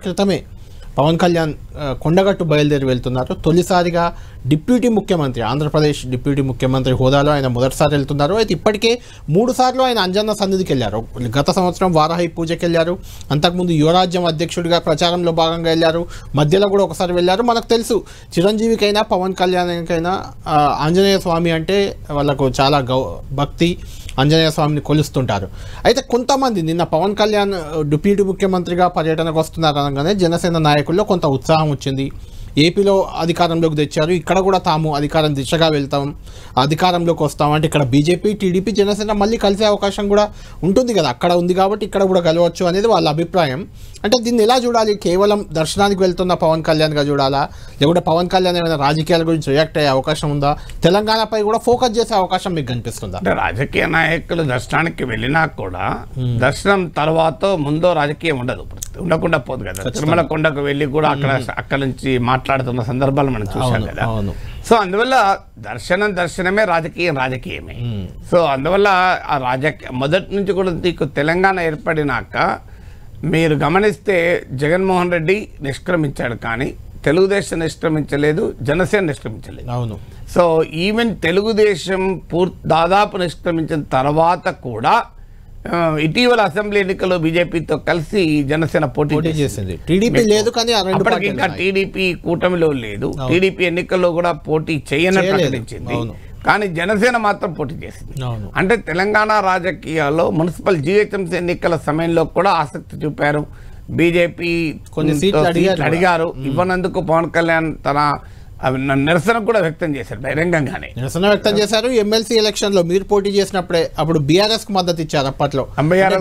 క్రితమే పవన్ కళ్యాణ్ కొండగట్టు బయలుదేరి వెళ్తున్నారు. తొలిసారిగా డిప్యూటీ ముఖ్యమంత్రి, ఆంధ్రప్రదేశ్ డిప్యూటీ ముఖ్యమంత్రి హోదాలో ఆయన మొదటిసారి వెళ్తున్నారు. అయితే ఇప్పటికే 3 సార్లు ఆయన అంజన్న సన్నిధికి వెళ్ళారు. గత సంవత్సరం వారాహి పూజకి వెళ్ళారు, అంతకుముందు యువరాజ్యం అధ్యక్షుడిగా ప్రచారంలో భాగంగా వెళ్ళారు, మధ్యలో కూడా ఒకసారి వెళ్ళారు. మనకు తెలుసు చిరంజీవికైనా పవన్ కళ్యాణ్కైనా ఆంజనేయ స్వామి అంటే వాళ్ళకు చాలా భక్తి, ఆంజనేయ స్వామిని కొలుస్తుంటారు. అయితే కొంతమంది నిన్న పవన్ కళ్యాణ్ డిప్యూటీ ముఖ్యమంత్రిగా పర్యటనకు వస్తున్నారు అనగానే జనసేన నాయకుల్లో కొంత ఉత్సాహం వచ్చింది. ఏపీలో అధికారంలోకి తెచ్చారు, ఇక్కడ కూడా తాము అధికారం దిశగా వెళ్తాం, అధికారంలోకి వస్తాం అంటే ఇక్కడ బీజేపీ, టీడీపీ, జనసేన మళ్ళీ కలిసే అవకాశం కూడా ఉంటుంది కదా, అక్కడ ఉంది కాబట్టి ఇక్కడ కూడా కలవచ్చు అనేది వాళ్ళ అభిప్రాయం. అంటే దీన్ని ఎలా చూడాలి? కేవలం దర్శనానికి వెళ్తున్న పవన్ కళ్యాణ్గా చూడాలా, లేకుంటే పవన్ కళ్యాణ్ ఏమైనా రాజకీయాల గురించి రియాక్ట్ అయ్యే అవకాశం ఉందా? తెలంగాణపై కూడా ఫోకస్ చేసే అవకాశం మీకు కనిపిస్తుందా? అంటే రాజకీయ నాయకులు దర్శనానికి వెళ్ళినా కూడా దర్శనం తర్వాత ముందో రాజకీయం ఉండకుండా పోదు కదా. తిరుమల కొండకు వెళ్ళి కూడా అక్కడ నుంచి మాట్లాడుతున్న సందర్భాలు మనం చూసాం కదా. సో అందువల్ల దర్శనమే, రాజకీయమే. సో అందువల్ల ఆ మొదటి నుంచి కూడా నీకు తెలంగాణ ఏర్పడినాక మీరు గమనిస్తే జగన్మోహన్ రెడ్డి నిష్క్రమించాడు, కానీ తెలుగుదేశం నిష్క్రమించలేదు, జనసేన నిష్క్రమించలేదు. అవును. సో ఈవెన్ తెలుగుదేశం దాదాపు నిష్క్రమించిన తర్వాత కూడా ఇటీవల అసెంబ్లీ ఎన్నికల్లో బీజేపీతో కలిసి జనసేన పోటీ చేసింది. టీడీపీ లేదు, కానీ అప్పటికి ఇంకా టీడీపీ కూటమిలో లేదు. టీడీపీ ఎన్నికల్లో కూడా పోటీ చేయని ప్రకటించింది, కానీ జనసేన మాత్రం పోటీ చేసింది. అంటే తెలంగాణ రాజకీయాల్లో మున్సిపల్ జీహెచ్ఎంసీ ఎన్నికల సమయంలో కూడా ఆసక్తి చూపారు. బీజేపీ కొన్ని సీట్లు అడిగారు, ఇవ్వనందుకు పవన్ కళ్యాణ్ తన నిరసన కూడా వ్యక్తం చేశారు, బహిరంగంగానే నిరసన వ్యక్తం చేశారు. ఎమ్మెల్సీ ఎలక్షన్ లో మీరు పోటీ చేసినప్పుడే అప్పుడు బీఆర్ఎస్ కు మద్దతు ఇచ్చారు. అప్పట్లో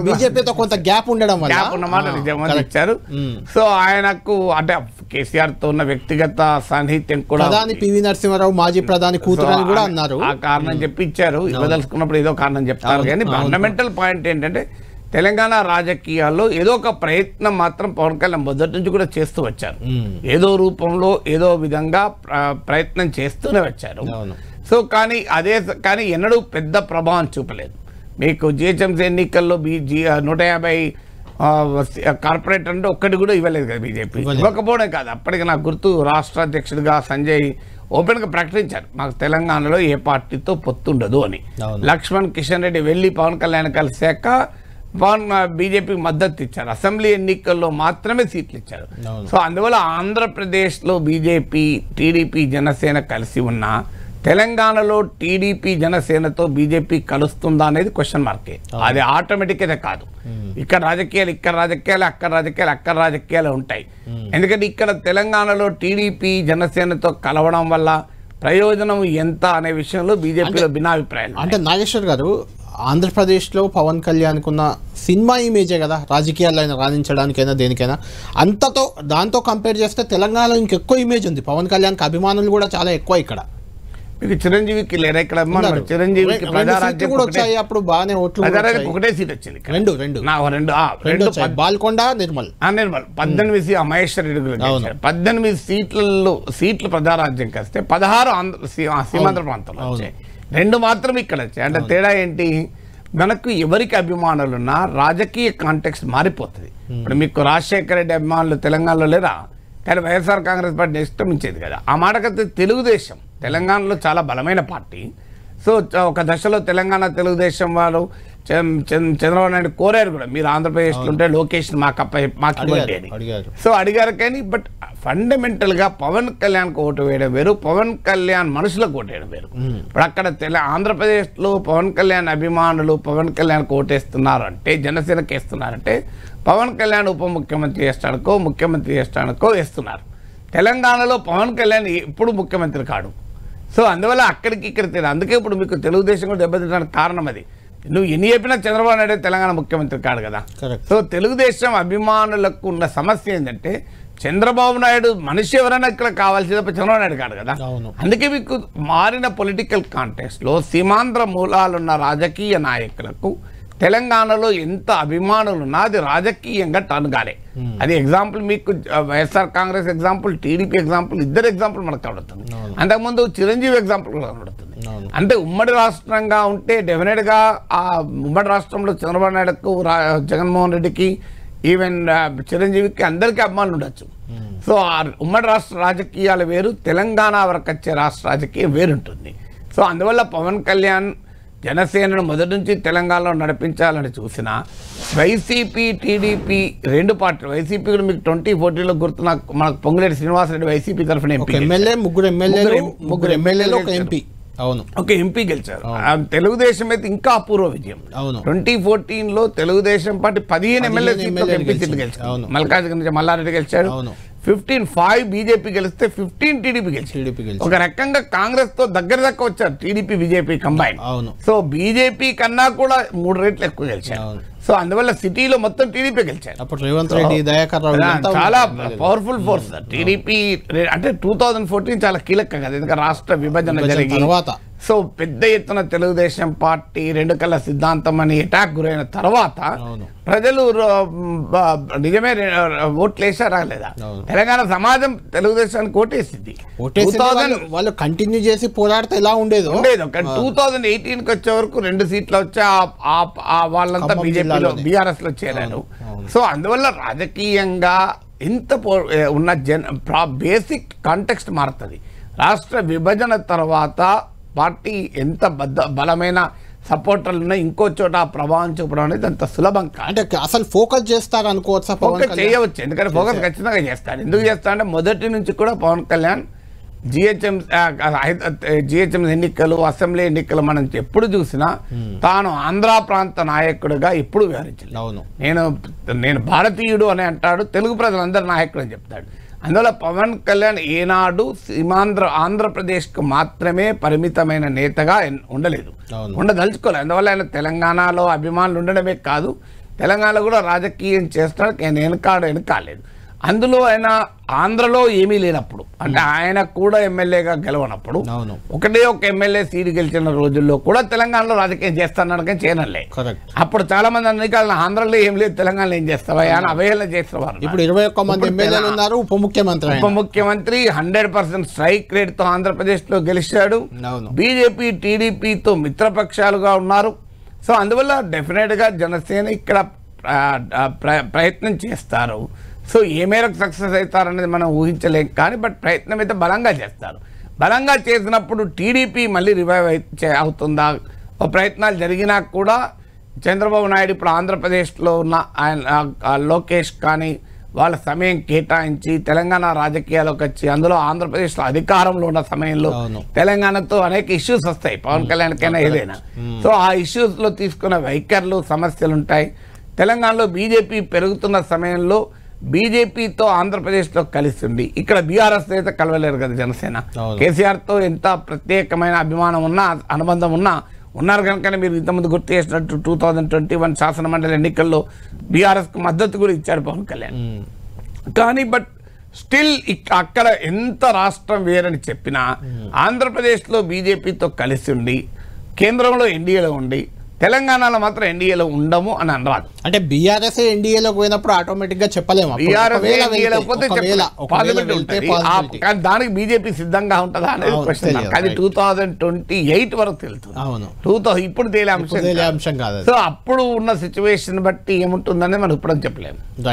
బీజేపీతో కొంత గ్యాప్ ఉండడం వల్ల ఉన్నమాట నిజమని ఇచ్చారు. సో ఆయనకు అంటే కేసీఆర్ తో ఉన్న వ్యక్తిగత సాన్నిహిత్యం కూడా, ప్రధాని పివి నరసింహారావు మాజీ ప్రధాని కూతురు అని కూడా అన్నారు. ఆ కారణం చెప్పి ఇచ్చారు. ఇవ్వదలుచుకున్నప్పుడు ఏదో కారణం చెప్తారు, కానీ ఫండమెంటల్ పాయింట్ ఏంటంటే తెలంగాణ రాజకీయాల్లో ఏదో ఒక ప్రయత్నం మాత్రం పవన్ కళ్యాణ్ మొదటి నుంచి కూడా చేస్తూ వచ్చారు. ఏదో రూపంలో ఏదో విధంగా ప్రయత్నం చేస్తూనే వచ్చారు. సో కానీ ఎన్నడూ పెద్ద ప్రభావం చూపలేదు. మీకు జిహెచ్ఎంసీ ఎన్నికల్లో 150 కార్పొరేటర్ అంటే ఒక్కటి కూడా ఇవ్వలేదు కదా బీజేపీ. ఇవ్వకపోవడం కాదు, అప్పటికి నాకు గుర్తు రాష్ట్ర అధ్యక్షుడిగా సంజయ్ ఓపెన్గా ప్రకటించారు, మాకు తెలంగాణలో ఏ పార్టీతో పొత్తుండదు అని. లక్ష్మణ్ కిషన్ రెడ్డి వెళ్ళి పవన్ కళ్యాణ్ కలిసాక బీజేపీకి మద్దతు ఇచ్చారు. అసెంబ్లీ ఎన్నికల్లో మాత్రమే సీట్లు ఇచ్చారు. సో అందువల్ల ఆంధ్రప్రదేశ్లో బీజేపీ, టీడీపీ, జనసేన కలిసి ఉన్న తెలంగాణలో టీడీపీ, జనసేనతో బీజేపీ కలుస్తుందా అనేది క్వశ్చన్ మార్కే. అది ఆటోమేటిక్గా కాదు. ఇక్కడ రాజకీయాలు అక్కడ రాజకీయాలు ఉంటాయి. ఎందుకంటే ఇక్కడ తెలంగాణలో టీడీపీ, జనసేనతో కలవడం వల్ల ప్రయోజనం ఎంత అనే విషయంలో బీజేపీలో భిన్నాభిప్రాయాలు. అంటే నాగేశ్వర్ గారు, ఆంధ్రప్రదేశ్లో పవన్ కళ్యాణ్కున్న సినిమా ఇమేజే కదా రాజకీయాల్లో అయినా రాణించడానికైనా దేనికైనా, దాంతో కంపేర్ చేస్తే తెలంగాణలో ఇంకెక్కువ ఇమేజ్ ఉంది. పవన్ కళ్యాణ్కి అభిమానులు కూడా చాలా ఎక్కువ. ఇక్కడ మీకు చిరంజీవికి లేరా? ఇక్కడ చిరంజీవికి కూడా వచ్చాయి, అప్పుడు బాగానే ఓట్లు, ఒకటే సీట్ వచ్చింది. రెండు బాల్కొండ, నిర్మల్ 18 మహేశ్వర్ రెడ్డి 18 సీట్లు ప్రజారాజ్యం కలిస్తే 16 సీమాంధ్ర ప్రాంతంలో వచ్చాయి, 2 మాత్రం ఇక్కడ వచ్చాయి. అంటే తేడా ఏంటి? మనకు ఎవరికి అభిమానులున్నా రాజకీయ కాంటెక్స్ట్ మారిపోతుంది. ఇప్పుడు మీకు రాజశేఖర రెడ్డి అభిమానులు తెలంగాణలో లేరా? కానీ వైఎస్ఆర్ కాంగ్రెస్ పార్టీ ఇష్టమించేది కదా. ఆ మాటకైతే తెలుగుదేశం తెలంగాణలో చాలా బలమైన పార్టీ. సో ఒక దశలో తెలుగుదేశం వారు చంద్రబాబు నాయుడు కోరారు కూడా, మీరు ఆంధ్రప్రదేశ్లో ఉంటే లొకేషన్ మాకు ఇవ్వండి అని. సో అడిగారు, కానీ బట్ ఫండమెంటల్గా పవన్ కళ్యాణ్కి ఓటు వేయడం వేరు, పవన్ కళ్యాణ్ మనుషులకు ఓటు వేయడం వేరు. ఇప్పుడు అక్కడ ఆంధ్రప్రదేశ్లో పవన్ కళ్యాణ్ అభిమానులు పవన్ కళ్యాణ్కి ఓటేస్తున్నారు అంటే, జనసేనకి వేస్తున్నారంటే పవన్ కళ్యాణ్ ఉప ముఖ్యమంత్రి చేస్తాడుకో ముఖ్యమంత్రి చేస్తాడుకో వేస్తున్నారు. తెలంగాణలో పవన్ కళ్యాణ్ ఎప్పుడు ముఖ్యమంత్రి కాడు. సో అందువల్ల అక్కడికి ఇక్కడ తేడా. అందుకే ఇప్పుడు మీకు తెలుగుదేశం కూడా దెబ్బతించడానికి కారణం అది. నువ్వు ఎన్ని చెప్పినా చంద్రబాబు నాయుడు తెలంగాణ ముఖ్యమంత్రి కాడు కదా. సో తెలుగుదేశం అభిమానులకు ఉన్న సమస్య ఏంటంటే, చంద్రబాబు నాయుడు మనిషి ఎవరైనా ఇక్కడ కావాల్సింది చంద్రబాబు నాయుడు కాదు కదా. అందుకే మీకు మారిన పొలిటికల్ కాంటెక్స్ట్లో సీమాంధ్ర మూలాలున్న రాజకీయ నాయకులకు తెలంగాణలో ఎంత అభిమానులు ఉన్నా అది రాజకీయంగా టర్న్ కాలే. అది ఎగ్జాంపుల్ మీకు YSR Congress example, TDP example, ఇద్దరు ఎగ్జాంపుల్ మనకు కనబడుతుంది. అంతకుముందు చిరంజీవి ఎగ్జాంపుల్ కూడా కనబడుతుంది. అంటే ఉమ్మడి రాష్ట్రంగా ఉంటే డెఫినెట్గా ఆ ఉమ్మడి రాష్ట్రంలో చంద్రబాబు నాయుడుకు, జగన్మోహన్ రెడ్డికి ఈవెన్ చిరంజీవికి అందరికీ అభిమానులు ఉండొచ్చు. సో ఆ ఉమ్మడి రాష్ట్ర రాజకీయాలు వేరు, తెలంగాణ వరకు వచ్చే రాష్ట్ర రాజకీయం వేరుంటుంది. సో అందువల్ల పవన్ కళ్యాణ్ జనసేనను మొదటి నుంచి తెలంగాణలో నడిపించాలని చూసిన వైసీపీ టీడీపీ రెండు పార్టీలు, వైసీపీ కూడా మీకు 2014లో గుర్తు, నాకు మనకు పొంగులేటి శ్రీనివాసరెడ్డి వైసీపీ తరఫున ముగ్గురు ఎమ్మెల్యేలు ఒక ఎంపీ, అవును, ఒక ఎంపీ గెలిచారు. తెలుగుదేశం అయితే ఇంకా అపూర్వ విజయం. 2014లో తెలుగుదేశం పార్టీ 15 ఎమ్మెల్యే సీట్లు ఎంపీ సీట్లు గెలిచారు. మల్కాజ్గిరి నుంచి మల్లారెడ్డి గెలిచాడు. 15 బీజేపీ గెలిస్తే 15 టీడీపీ గెలిచారు. ఒక రకంగా కాంగ్రెస్ తో దగ్గర వచ్చారు TDP BJP combine. So BJP కన్నా కూడా 3 రెట్లు ఎక్కువ గెలిచారు. సో అందువల్ల సిటీలో మొత్తం టీడీపీ గెలిచారు. చాలా పవర్ఫుల్ ఫోర్స్ టీడీపీ. అంటే 2014 చాలా కీలకం కదా, ఎందుకంటే రాష్ట్ర విభజన జరిగి సో పెద్ద ఎత్తున తెలుగుదేశం పార్టీ 2 కళ్ళ సిద్ధాంతం అని అటాక్ గురైన తర్వాత ప్రజలు నిజమే ఓట్లు వేసారా లేదా? తెలంగాణ సమాజం తెలుగుదేశానికి ఓటేసింది. వాళ్ళు కంటిన్యూ చేసి పోరాడితే ఎలా ఉండేది 2018కి వచ్చే వరకు 2 సీట్లు వచ్చి వాళ్ళంతా బీజేపీలో బీఆర్ఎస్ లో చేరారు. సో అందువల్ల రాజకీయంగా ఇంత ఉన్న బేసిక్ కాంటెక్స్ట్ మారుతుంది. రాష్ట్ర విభజన తర్వాత పార్టీ ఎంత బలమైన సపోర్టర్లు ఉన్నాయి, ఇంకో చోట ప్రభావం చూపడం అనేది అంత సులభం కాదు. అంటే అసలు ఫోకస్ చేస్తారు అనుకోవచ్చు, ఫోకస్ చేయవచ్చు. ఎందుకంటే ఫోకస్ ఖచ్చితంగా చేస్తాడు. ఎందుకు చేస్తాడంటే మొదటి నుంచి కూడా పవన్ కళ్యాణ్ జిహెచ్ఎం ఎన్నికలు, అసెంబ్లీ ఎన్నికలు మనం ఎప్పుడు చూసినా తాను ఆంధ్ర ప్రాంత నాయకుడిగా ఎప్పుడు వ్యవహరించలేదు. నేను భారతీయుడు అని అంటాడు, తెలుగు ప్రజలందరూ నాయకుడు అని చెప్తాడు. అందువల్ల పవన్ కళ్యాణ్ ఏనాడు ఆంధ్రప్రదేశ్కు మాత్రమే పరిమితమైన నేతగా ఉండలేదు, ఉండదలుచుకోలేదు. అందువల్ల ఆయన తెలంగాణలో అభిమానులు ఉండడమే కాదు, తెలంగాణలో కూడా రాజకీయం చేస్తాడు. వెనకాలేదు. అందులో ఆయన ఆంధ్రలో ఏమీ లేనప్పుడు, అంటే ఆయన కూడా ఎమ్మెల్యేగా గెలవనప్పుడు, ఒకటే ఒక ఎమ్మెల్యే సీటు గెలిచిన రోజుల్లో కూడా తెలంగాణలో రాజకీయం చేస్తాను కానీ చేయనలే. అప్పుడు చాలా మంది అన్ని ఆంధ్రలో ఏం లేదు, తెలంగాణలో ఏం చేస్తావా అని అవహేళన చేసేవారు. ఇప్పుడు 21 మంది ఎమ్మెల్యేలు ఉన్నారు. ఉప ముఖ్యమంత్రి 100% స్ట్రైక్ రేట్ తో ఆంధ్రప్రదేశ్ లో గెలిచాడు. బీజేపీ టీడీపీతో మిత్రపక్షాలుగా ఉన్నారు. సో అందువల్ల డెఫినెట్ గా జనసేన ఇక్కడ ప్రయత్నం చేస్తారు. సో ఏ మేరకు సక్సెస్ అవుతారనేది మనం ఊహించలేం కానీ బట్ ప్రయత్నం అయితే బలంగా చేస్తారు. బలంగా చేసినప్పుడు టీడీపీ మళ్ళీ రివైవ్ అవుతుందా? ప్రయత్నాలు జరిగినా కూడా చంద్రబాబు నాయుడు ఇప్పుడు ఆంధ్రప్రదేశ్లో ఉన్న ఆయన లోకేష్ కానీ వాళ్ళ సమయం కేటాయించి తెలంగాణ రాజకీయాల్లోకి వచ్చి అందులో ఆంధ్రప్రదేశ్లో అధికారంలో ఉన్న సమయంలో తెలంగాణతో అనేక ఇష్యూస్ వస్తాయి పవన్ కళ్యాణ్కైనా ఏదైనా. సో ఆ ఇష్యూస్లో తీసుకున్న వైఖరులు సమస్యలు ఉంటాయి. తెలంగాణలో బీజేపీ పెరుగుతున్న సమయంలో బీజేపీతో ఆంధ్రప్రదేశ్లో కలిసింది, ఇక్కడ బీఆర్ఎస్ అయితే కలవలేరు కదా జనసేన. కేసీఆర్తో ఎంత ప్రత్యేకమైన అభిమానం ఉన్నా అనుబంధం ఉన్నారు కనుకనే మీరు ఇంతకుముందు గుర్తు చేసినట్టు 2021 శాసనమండలి ఎన్నికల్లో బీఆర్ఎస్కు మద్దతు కూడా ఇచ్చాడు పవన్ కళ్యాణ్. కానీ బట్ స్టిల్ అక్కడ ఎంత రాష్ట్రం వేరని చెప్పినా ఆంధ్రప్రదేశ్లో బీజేపీతో కలిసి ఉండి కేంద్రంలో ఎన్డీఏలో ఉండి తెలంగాణలో మాత్రం ఎన్డీఏలో ఉండము అని అనరాదు. అంటే బీఆర్ఎస్ ఎన్డీఏలో పోయినప్పుడు ఆటోమేటిక్ గా చెప్పలేము. దానికి బీజేపీ సిద్ధంగా ఉంటుందా అనేది క్వశ్చన్. అది 2028 వరకు తెలుస్తుంది. ఇప్పుడు తేలే అంశం కాదు. సో అప్పుడు ఉన్న సిచ్యువేషన్ బట్టి ఏముంటుందని మనం ఇప్పుడు చెప్పలేము.